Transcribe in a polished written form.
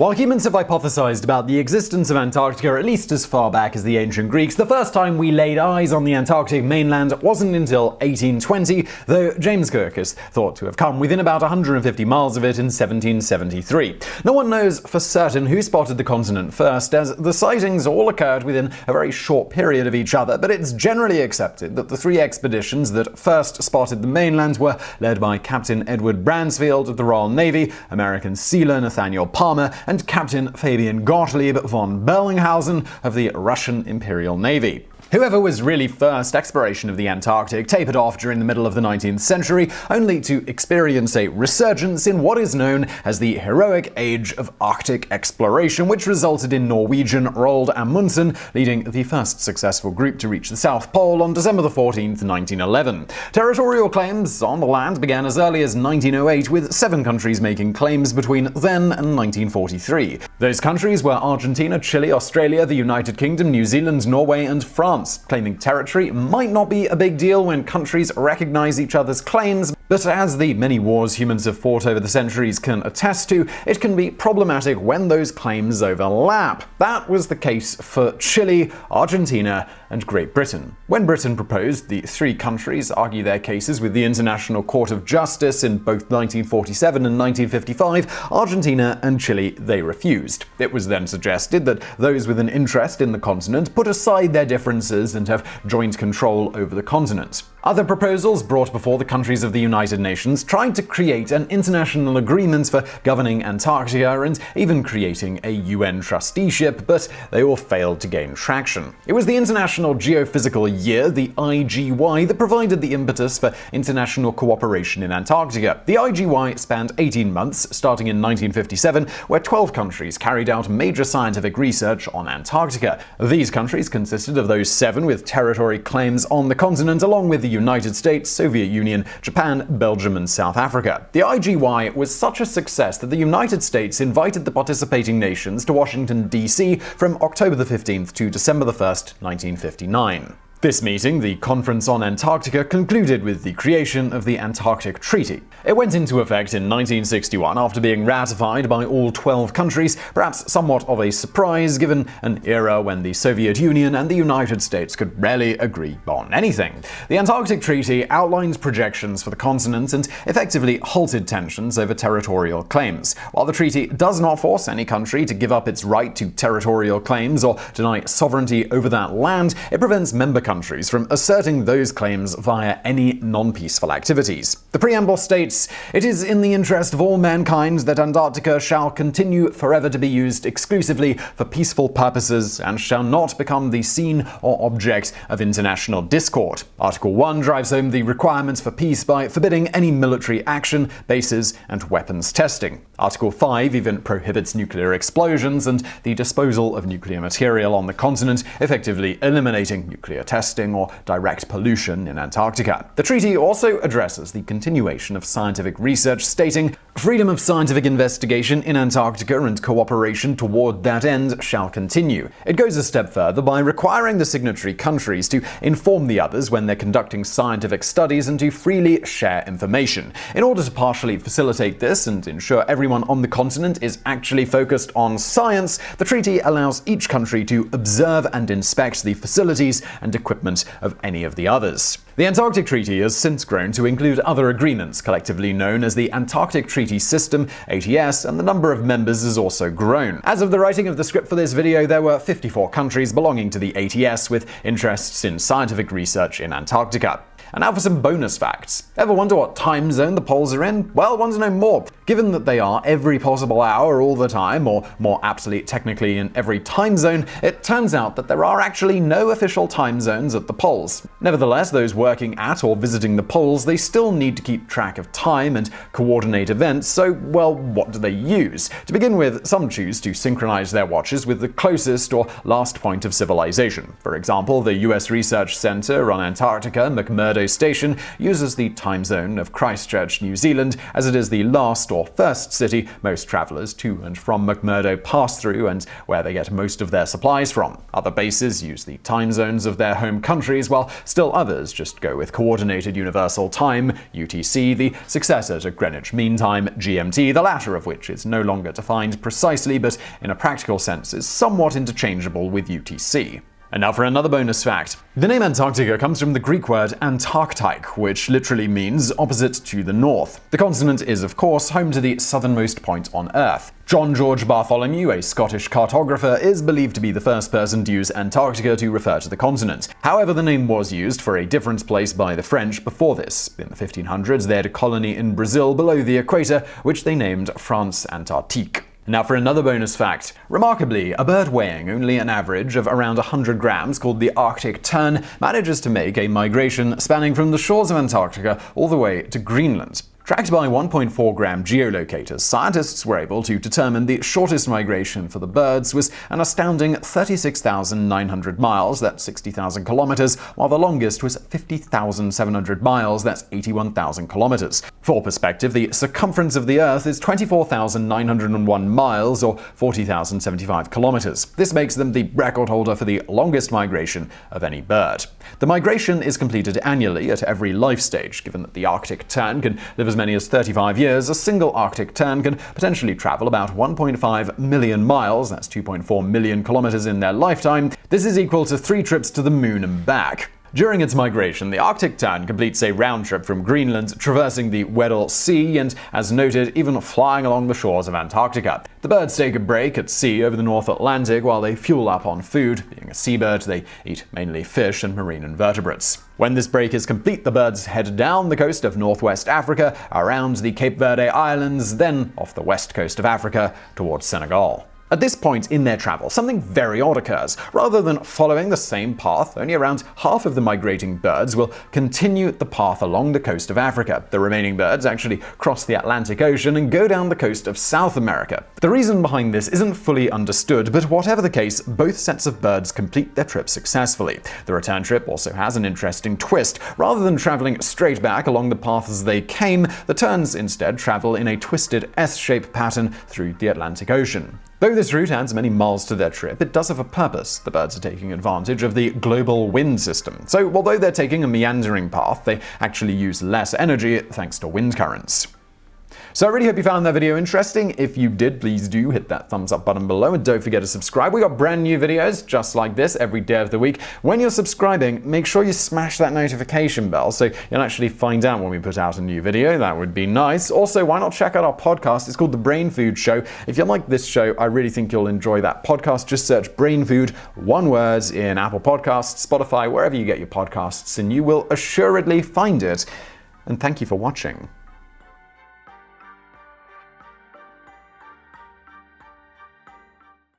While humans have hypothesized about the existence of Antarctica at least as far back as the ancient Greeks, the first time we laid eyes on the Antarctic mainland wasn't until 1820, though James Cook is thought to have come within about 150 miles of it in 1773. No one knows for certain who spotted the continent first, as the sightings all occurred within a very short period of each other, but it's generally accepted that the three expeditions that first spotted the mainland were led by Captain Edward Bransfield of the Royal Navy, American sealer Nathanial Palmer, and Captain Fabian Gottlieb von Bellinghausen of the Russian Imperial Navy. Whoever was really first exploration of the Antarctic tapered off during the middle of the 19th century, only to experience a resurgence in what is known as the heroic age of Arctic exploration, which resulted in Norwegian Roald Amundsen leading the first successful group to reach the South Pole on December 14, 1911. Territorial claims on the land began as early as 1908, with 7 countries making claims between then and 1943. Those countries were Argentina, Chile, Australia, the United Kingdom, New Zealand, Norway, and France. Claiming territory might not be a big deal when countries recognize each other's claims, but as the many wars humans have fought over the centuries can attest to, it can be problematic when those claims overlap. That was the case for Chile, Argentina, and Great Britain. When Britain proposed the 3 countries argue their cases with the International Court of Justice in both 1947 and 1955, Argentina and Chile they refused. It was then suggested that those with an interest in the continent put aside their differences and have joint control over the continent. Other proposals brought before the countries of the United Nations tried to create an international agreement for governing Antarctica and even creating a UN trusteeship, but they all failed to gain traction. It was the International Geophysical Year, the IGY, that provided the impetus for international cooperation in Antarctica. The IGY spanned 18 months, starting in 1957, where 12 countries carried out major scientific research on Antarctica. These countries consisted of those 7 with territory claims on the continent, along with the United States, Soviet Union, Japan, Belgium, and South Africa. The IGY was such a success that the United States invited the participating nations to Washington, D.C. from October 15th to December 1st, 1959. This meeting, the Conference on Antarctica, concluded with the creation of the Antarctic Treaty. It went into effect in 1961 after being ratified by all 12 countries, perhaps somewhat of a surprise given an era when the Soviet Union and the United States could rarely agree on anything. The Antarctic Treaty outlined projections for the continent and effectively halted tensions over territorial claims. While the treaty does not force any country to give up its right to territorial claims or deny sovereignty over that land, it prevents member countries from asserting those claims via any non-peaceful activities. The preamble states, "It is in the interest of all mankind that Antarctica shall continue forever to be used exclusively for peaceful purposes and shall not become the scene or object of international discord." Article 1 drives home the requirements for peace by forbidding any military action, bases, and weapons testing. Article 5 even prohibits nuclear explosions and the disposal of nuclear material on the continent, effectively eliminating nuclear testing or direct pollution in Antarctica. The treaty also addresses the continuation of scientific research, stating, "Freedom of scientific investigation in Antarctica and cooperation toward that end shall continue." It goes a step further by requiring the signatory countries to inform the others when they're conducting scientific studies and to freely share information. In order to partially facilitate this and ensure everyone on the continent is actually focused on science, the treaty allows each country to observe and inspect the facilities and equipment of any of the others. The Antarctic Treaty has since grown to include other agreements, collectively known as the Antarctic Treaty System, ATS, and the number of members has also grown. As of the writing of the script for this video, there were 54 countries belonging to the ATS with interests in scientific research in Antarctica. And now for some bonus facts. Ever wonder what time zone the poles are in? Well, want to know more? Given that they are every possible hour all the time, or more aptly technically in every time zone, it turns out that there are actually no official time zones at the poles. Nevertheless, those working at or visiting the poles, they still need to keep track of time and coordinate events, so, well, what do they use? To begin with, some choose to synchronize their watches with the closest or last point of civilization. For example, the US Research Centre on Antarctica, McMurdo Station, uses the time zone of Christchurch, New Zealand, as it is the last or or first city most travelers to and from McMurdo pass through and where they get most of their supplies from. Other bases use the time zones of their home countries, while still others just go with Coordinated Universal Time, UTC, the successor to Greenwich Mean Time, GMT, the latter of which is no longer defined precisely but in a practical sense is somewhat interchangeable with UTC. And now for another bonus fact. The name Antarctica comes from the Greek word Antarctic, which literally means opposite to the north. The continent is, of course, home to the southernmost point on Earth. John George Bartholomew, a Scottish cartographer, is believed to be the first person to use Antarctica to refer to the continent. However, the name was used for a different place by the French before this. In the 1500s, they had a colony in Brazil below the equator, which they named France Antarctique. Now for another bonus fact. Remarkably, a bird weighing only an average of around 100 grams called the Arctic tern manages to make a migration spanning from the shores of Antarctica all the way to Greenland. Tracked by 1.4-gram geolocators, scientists were able to determine the shortest migration for the birds was an astounding 36,900 miles, that's 60,000 kilometers, while the longest was 50,700 miles, that's 81,000 kilometers. For perspective, the circumference of the Earth is 24,901 miles, or 40,075 kilometers. This makes them the record holder for the longest migration of any bird. The migration is completed annually at every life stage. Given that the Arctic tern can live as many as 35 years, a single Arctic tern can potentially travel about 1.5 million miles, that's 2.4 million kilometers in their lifetime. This is equal to 3 trips to the moon and back. During its migration, the Arctic tern completes a round trip from Greenland, traversing the Weddell Sea and, as noted, even flying along the shores of Antarctica. The birds take a break at sea over the North Atlantic while they fuel up on food. Being a seabird, they eat mainly fish and marine invertebrates. When this break is complete, the birds head down the coast of northwest Africa, around the Cape Verde Islands, then off the west coast of Africa towards Senegal. At this point in their travel, something very odd occurs. Rather than following the same path, only around half of the migrating birds will continue the path along the coast of Africa. The remaining birds actually cross the Atlantic Ocean and go down the coast of South America. The reason behind this isn't fully understood, but whatever the case, both sets of birds complete their trip successfully. The return trip also has an interesting twist. Rather than traveling straight back along the path as they came, the terns instead travel in a twisted S-shaped pattern through the Atlantic Ocean. Though this route adds many miles to their trip, it does have a purpose. The birds are taking advantage of the global wind system. So although they're taking a meandering path, they actually use less energy thanks to wind currents. So I really hope you found that video interesting. If you did, please do hit that thumbs up button below and don't forget to subscribe. We got brand new videos just like this every day of the week. When you're subscribing, make sure you smash that notification bell so you'll actually find out when we put out a new video. That would be nice. Also, why not check out our podcast? It's called The BrainFood Show. If you like this show, I really think you'll enjoy that podcast. Just search BrainFood, one word, in Apple Podcasts, Spotify, wherever you get your podcasts, and you will assuredly find it. And thank you for watching.